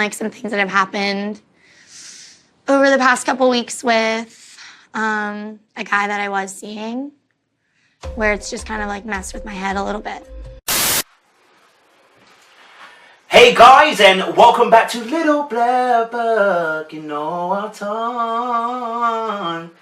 like some things that have happened over the past couple weeks with a guy that I was seeing, where it's just kind of like messed with my head a little bit. Hey guys, and welcome back to Little Black Book. You know what time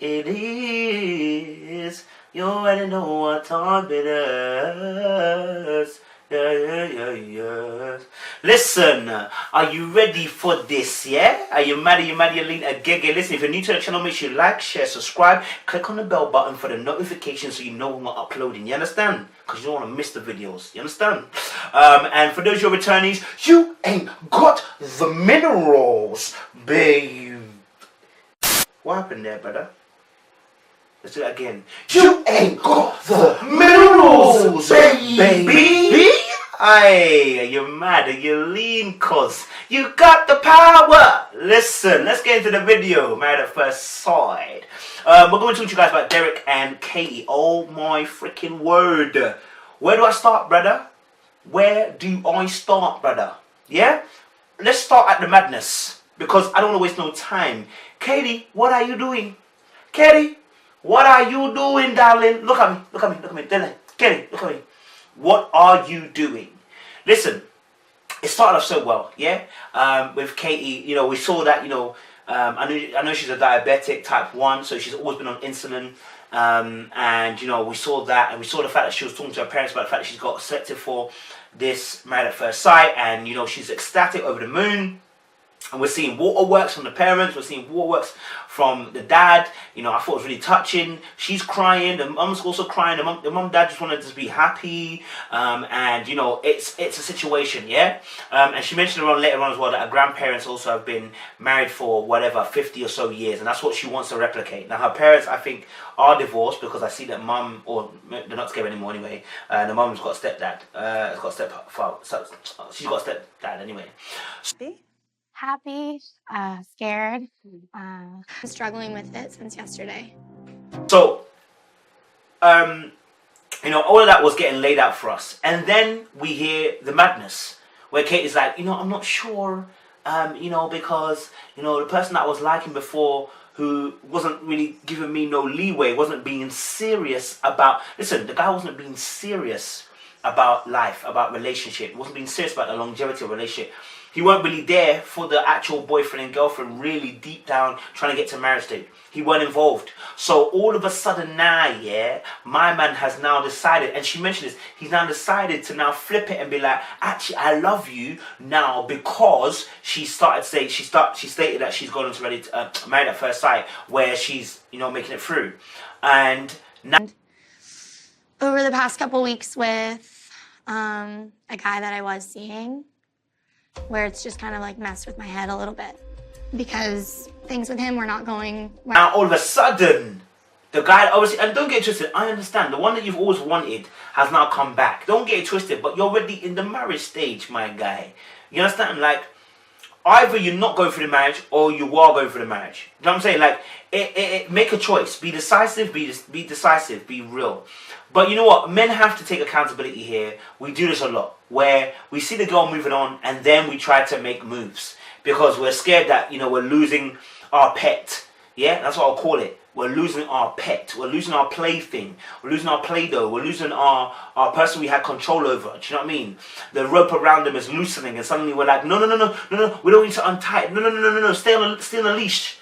it is. You already know what time it is. Yeah. Listen, are you ready for this, yeah? Are you ready, you lean a gig? Listen, if you're new to the channel, make sure you like, share, subscribe, click on the bell button for the notifications so you know when we're uploading, you understand? Because you don't want to miss the videos, you understand? And for those who are returnees, you ain't got the minerals, babe. What happened there, brother? Let's do that again. You ain't got the minerals, baby. Aye, are you mad? Are you lean? Cause you got the power. Listen, let's get into the video. Married at First Sight. We're going to talk to you guys about Derek and Katie. Oh my freaking word. Where do I start, brother? Where do I start, brother? Yeah? Let's start at the madness. Because I don't want to waste no time. Katie, what are you doing? Katie, what are you doing, darling? Look at me. Dylan, Katie, look at me. What are you doing? Listen, it started off so well, yeah? With Katie, you know, we saw that, you know, I know she's a diabetic type 1, so she's always been on insulin. And, you know, we saw that, and we saw the fact that she was talking to her parents about the fact that she's got selected for this Married at First Sight, and, you know, she's ecstatic, over the moon. And we're seeing waterworks from the parents, we're seeing waterworks from the dad. You know, I thought it was really touching. She's crying, the mum's also crying, the mum and dad just wanted to be happy. And, you know, it's a situation, yeah? And she mentioned later on as well that her grandparents also have been married for whatever, 50 or so years, and that's what she wants to replicate. Now, her parents, I think, are divorced because I see that mum, or they're not together anymore anyway, the mum's got a stepdad, she's got a stepdad anyway. Happy, scared, struggling with it since yesterday. So, you know, all of that was getting laid out for us. And then we hear the madness, where Kate is like, you know, I'm not sure, you know, because, you know, the person that I was liking before, who wasn't really giving me no leeway, wasn't being serious about, listen, the guy wasn't being serious about life, about relationship, wasn't being serious about the longevity of relationship. He weren't really there for the actual boyfriend and girlfriend, really deep down trying to get to marriage stage. He weren't involved. So all of a sudden now, yeah, my man has now decided, and she mentioned this, he's now decided to now flip it and be like, actually, I love you now, because she stated that she's gone into ready to, Married at First Sight, where she's, you know, making it through. And now, over the past couple weeks with a guy that I was seeing, where it's just kind of like messed with my head a little bit because things with him were not going well. Now all of a sudden, the guy, obviously, and don't get it twisted, I understand, the one that you've always wanted has now come back. Don't get it twisted, but you're already in the marriage stage, my guy. You understand? Like, either you're not going for the marriage or you are going for the marriage. You know what I'm saying? Like, make a choice. Be decisive, be decisive, be real. But you know what? Men have to take accountability here. We do this a lot, where we see the girl moving on and then we try to make moves because we're scared that, you know, we're losing our pet. Yeah, that's what I'll call it. We're losing our pet. We're losing our plaything. We're losing our Play-Doh. We're losing our person we had control over. Do you know what I mean? The rope around them is loosening, and suddenly we're like, no. We don't need to untie it. No. Stay on the leash.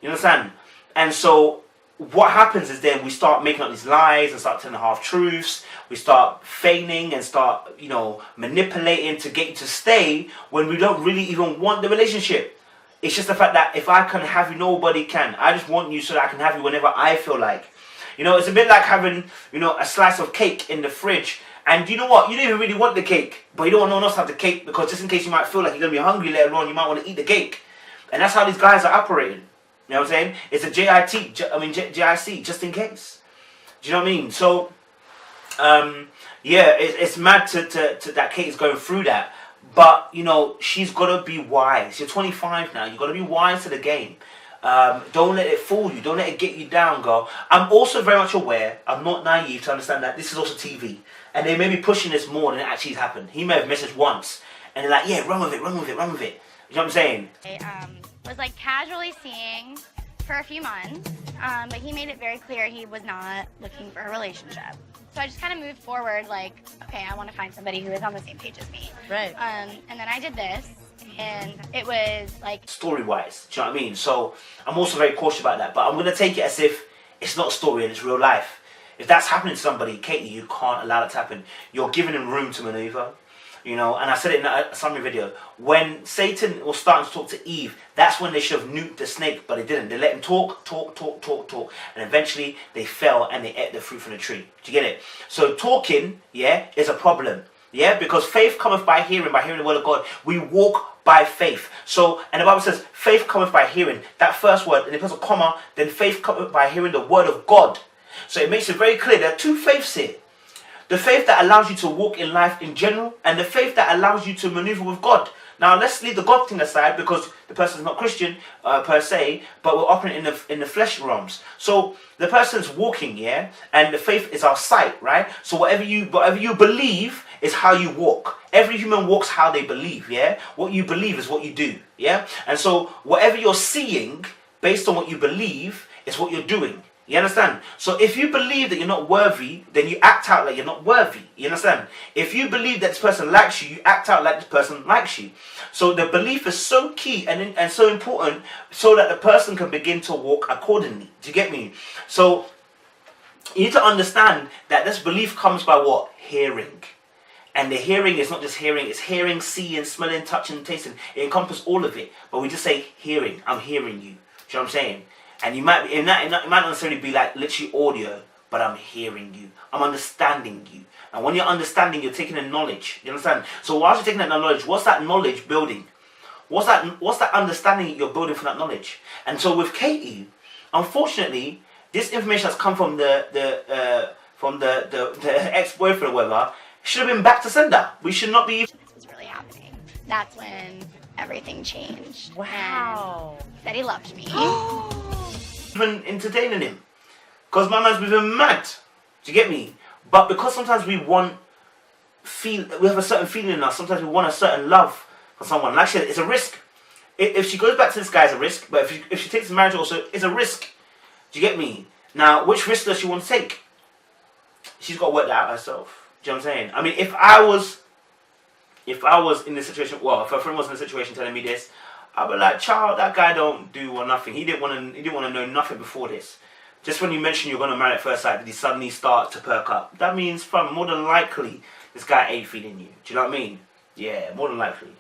You understand? And so what happens is then we start making up these lies and start telling half-truths. We start feigning and start, you know, manipulating to get you to stay when we don't really even want the relationship. It's just the fact that if I can have you, nobody can. I just want you so that I can have you whenever I feel like. You know, it's a bit like having, you know, a slice of cake in the fridge. And you know what? You don't even really want the cake. But you don't want no one else to have the cake because just in case you might feel like you're going to be hungry later on, you might want to eat the cake. And that's how these guys are operating. You know what I'm saying? It's a JIC, just in case. Do you know what I mean? So, yeah, it's mad to that Kate is going through that. But, you know, she's got to be wise. You're 25 now. You've got to be wise to the game. Don't let it fool you. Don't let it get you down, girl. I'm also very much aware, I'm not naive to understand that this is also TV. And they may be pushing this more than it actually has happened. He may have messaged once and they're like, yeah, run with it, run with it, run with it. You know what I'm saying? I was like casually seeing for a few months, but he made it very clear he was not looking for a relationship. So I just kind of moved forward like, okay, I want to find somebody who is on the same page as me. Right. And then I did this, and it was like... Story-wise, do you know what I mean? So I'm also very cautious about that, but I'm going to take it as if it's not a story and it's real life. If that's happening to somebody, Katie, you can't allow it to happen. You're giving them room to maneuver. You know, and I said it in a summary video. When Satan was starting to talk to Eve, that's when they should have nuked the snake, but they didn't. They let him talk, and eventually they fell and they ate the fruit from the tree. Do you get it? So talking, yeah, is a problem. Yeah, because faith cometh by hearing the word of God. We walk by faith. So, and the Bible says, faith cometh by hearing. That first word, and it puts a comma, then faith cometh by hearing the word of God. So it makes it very clear there are two faiths here. The faith that allows you to walk in life in general, and the faith that allows you to maneuver with God. Now let's leave the God thing aside because the person's not Christian per se, but we're operating in the flesh realms. So the person's walking, yeah, and the faith is our sight, right? So whatever you believe is how you walk. Every human walks how they believe, yeah. What you believe is what you do, yeah. And so whatever you're seeing based on what you believe is what you're doing. You understand? So if you believe that you're not worthy, then you act out like you're not worthy. You understand? If you believe that this person likes you, you act out like this person likes you. So the belief is so key and so important so that the person can begin to walk accordingly. Do you get me? So you need to understand that this belief comes by what? Hearing. And the hearing is not just hearing, it's hearing, seeing, smelling, touching, tasting. It encompasses all of it. But we just say hearing. I'm hearing you. Do you know what I'm saying? And it might not necessarily be like literally audio, but I'm hearing you. I'm understanding you. And when you're understanding, you're taking in knowledge. You understand? So whilst you're taking that knowledge, what's that knowledge building? What's that understanding you're building from that knowledge? And so with Katie, unfortunately, this information has come from the ex-boyfriend or whatever. Should have been back to sender. We should not be. This was really happening. That's when everything changed. Wow. And said he loved me. Even entertaining him, because my man's moving mad. Do you get me? But because sometimes we have a certain feeling in us. Sometimes we want a certain love for someone. Like she said, it's a risk. If she goes back to this guy, it's a risk. But if she takes the marriage also, it's a risk. Do you get me? Now, which risk does she want to take? She's got to work that out herself. Do you know what I'm saying? I mean, if I was in this situation, well, if a friend was in a situation telling me this, I'd be like, child, that guy don't do or nothing. He didn't want to know nothing before this. Just when you mention you're going to marry at first sight, did he suddenly start to perk up? That means, fam, more than likely, this guy ain't feeling you. Do you know what I mean? Yeah, more than likely.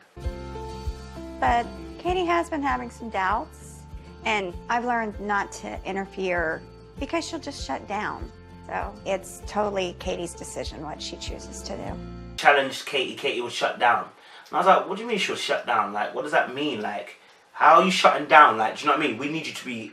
But Katie has been having some doubts, and I've learned not to interfere because she'll just shut down. So it's totally Katie's decision what she chooses to do. Challenged Katie. Katie was shut down. And I was like, what do you mean she was shut down? Like, what does that mean? Like, how are you shutting down? Like, do you know what I mean? We need you to be,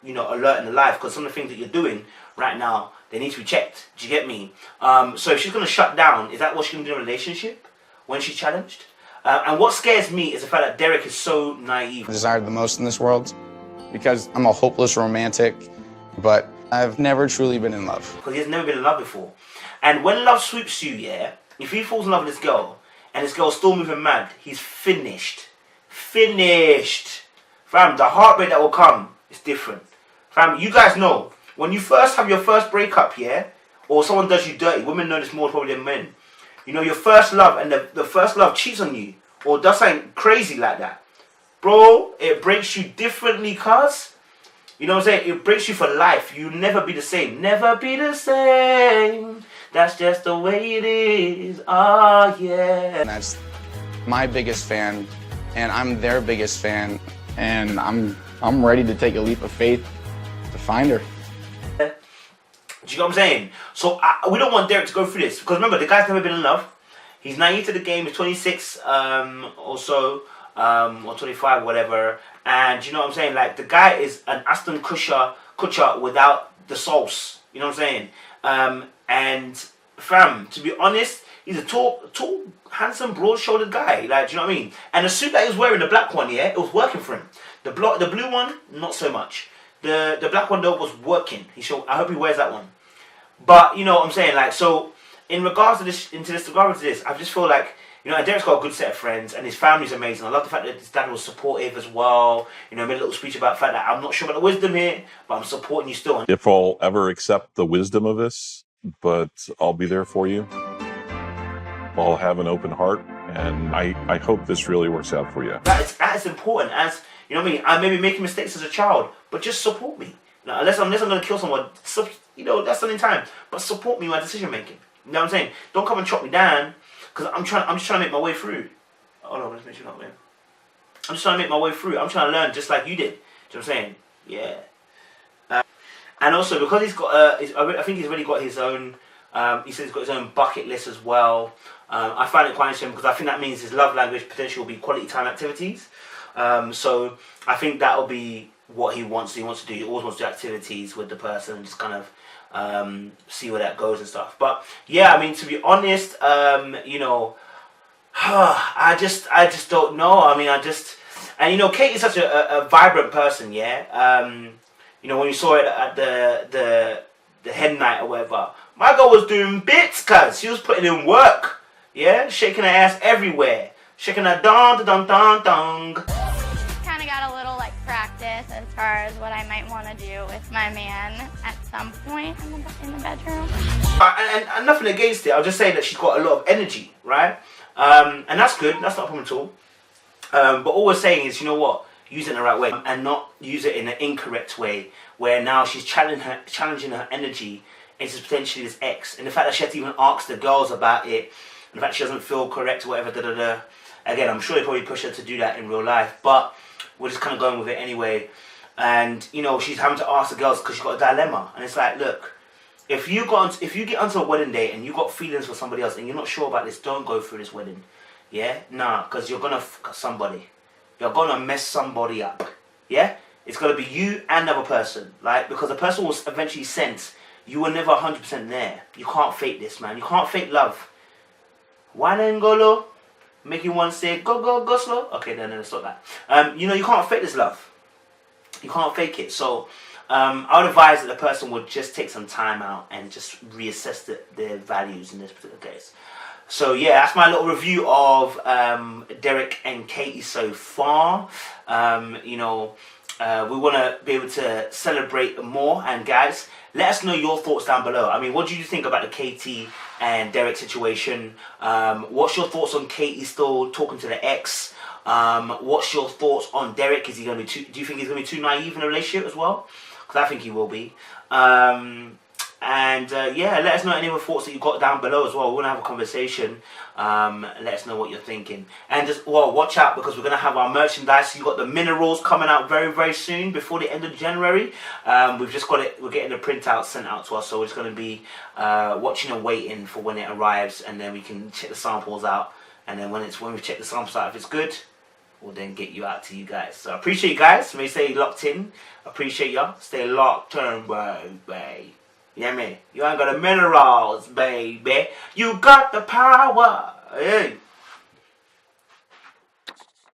alert and alive, because some of the things that you're doing right now, they need to be checked. Do you get me? So if she's going to shut down, is that what she's going to do in a relationship when she's challenged? And what scares me is the fact that Derek is so naive. I desire the most in this world because I'm a hopeless romantic, but I've never truly been in love. Because he has never been in love before. And when love swoops you, yeah, if he falls in love with this girl, and this girl's still moving mad, he's finished. Finished. Fam, the heartbreak that will come is different. Fam, you guys know, when you first have your first breakup, yeah, or someone does you dirty, women know this more probably than men. You know, your first love, and the first love cheats on you, or does something crazy like that. Bro, it breaks you differently, cuz. You know what I'm saying? It breaks you for life. You'll never be the same. Never be the same. That's just the way it is. Oh, yeah. And that's my biggest fan, and I'm their biggest fan, and I'm ready to take a leap of faith to find her. Do you know what I'm saying? So we don't want Derek to go through this, because remember, the guy's never been in love. He's naive to the game. He's 26 or so, or 25, whatever. And you know what I'm saying? Like, the guy is an Aston Kutcher without the sauce. You know what I'm saying? And fam, to be honest, he's a tall, handsome, broad-shouldered guy. Like, do you know what I mean? And the suit that he was wearing, the black one, yeah, it was working for him. The blue one, not so much. The black one though was working. I hope he wears that one. But you know what I'm saying? Like, so in regards to this, I just feel like You know, and Derek's got a good set of friends, and his family's amazing. I love the fact that his dad was supportive as well. You know, made a little speech about the fact that I'm not sure about the wisdom here, but I'm supporting you still. If I'll ever accept the wisdom of this, but I'll be there for you. I'll have an open heart, and I hope this really works out for you. That is important. As you know what I mean, I may be making mistakes as a child, but just support me. Now, unless I'm going to kill someone, you know, that's something time. But support me in my decision making. You know what I'm saying? Don't come and chop me down, because I'm just trying to make my way through. Hold on, let's make sure not man. I'm just trying to make my way through. I'm trying to learn just like you did. Do you know what I'm saying? Yeah. And also because he's got, I think he's already got his own. He says he's got his own bucket list as well. I find it quite interesting because I think that means his love language potentially will be quality time activities. So I think that will be what he wants to do. He always wants to do activities with the person and just kind of see where that goes and stuff. But yeah, I mean, to be honest, you know, I just don't know. I mean, and you know, Kate is such a vibrant person, yeah. You know, when you saw it at the hen night or whatever, my girl was doing bits, cuz she was putting in work, yeah, shaking her ass everywhere, shaking her dong dong dong dong. Kind of got a little like practice as far as what I might want to do with my man at some point in the bedroom. And nothing against it. I'll just say that she's got a lot of energy, right? And that's good. That's not a problem at all. But all we're saying is, you know what? Use it in the right way and not use it in an incorrect way, where now she's challenging her energy into potentially this ex, and the fact that she had to even ask the girls about it, and the fact she doesn't feel correct or whatever. Again, I'm sure they probably push her to do that in real life, but we're just kind of going with it anyway. And you know, she's having to ask the girls because she's got a dilemma, and it's like, look, if you get onto a wedding day and you got feelings for somebody else and you're not sure about this, don't go through this wedding. Yeah, nah, because you're gonna fuck somebody. You're gonna mess somebody up. Yeah, it's gonna be you and another person, like, because the person will eventually sense you were never 100% there. You can't fake this, man. You can't fake love. Wine and go low, make you want to say go slow. Okay, then let's stop that. You know, you can't fake this love. You can't fake it. So I would advise that the person would just take some time out and just reassess their values in this particular case. So yeah, that's my little review of Derek and Katie so far. You know, we want to be able to celebrate more. And guys, let us know your thoughts down below. I mean, what do you think about the Katie and Derek situation? What's your thoughts on Katie still talking to the ex? What's your thoughts on Derek? Is he going to be do you think he's going to be too naive in a relationship as well? Because I think he will be. Yeah, let us know any other thoughts that you've got down below as well. We want to have a conversation. Let us know what you're thinking. And just, well, watch out, because we're going to have our merchandise. So you've got the minerals coming out very, very soon, before the end of January. We've just got it, we're getting the printout sent out to us. So we're just going to be watching and waiting for when it arrives. And then we can check the samples out. And then when we check the samples out, if it's good, we'll then get you out to you guys. So I appreciate you guys. May stay locked in. Appreciate y'all. Stay locked in, baby. Yeah, man. You ain't got the minerals, baby. You got the power. Hey.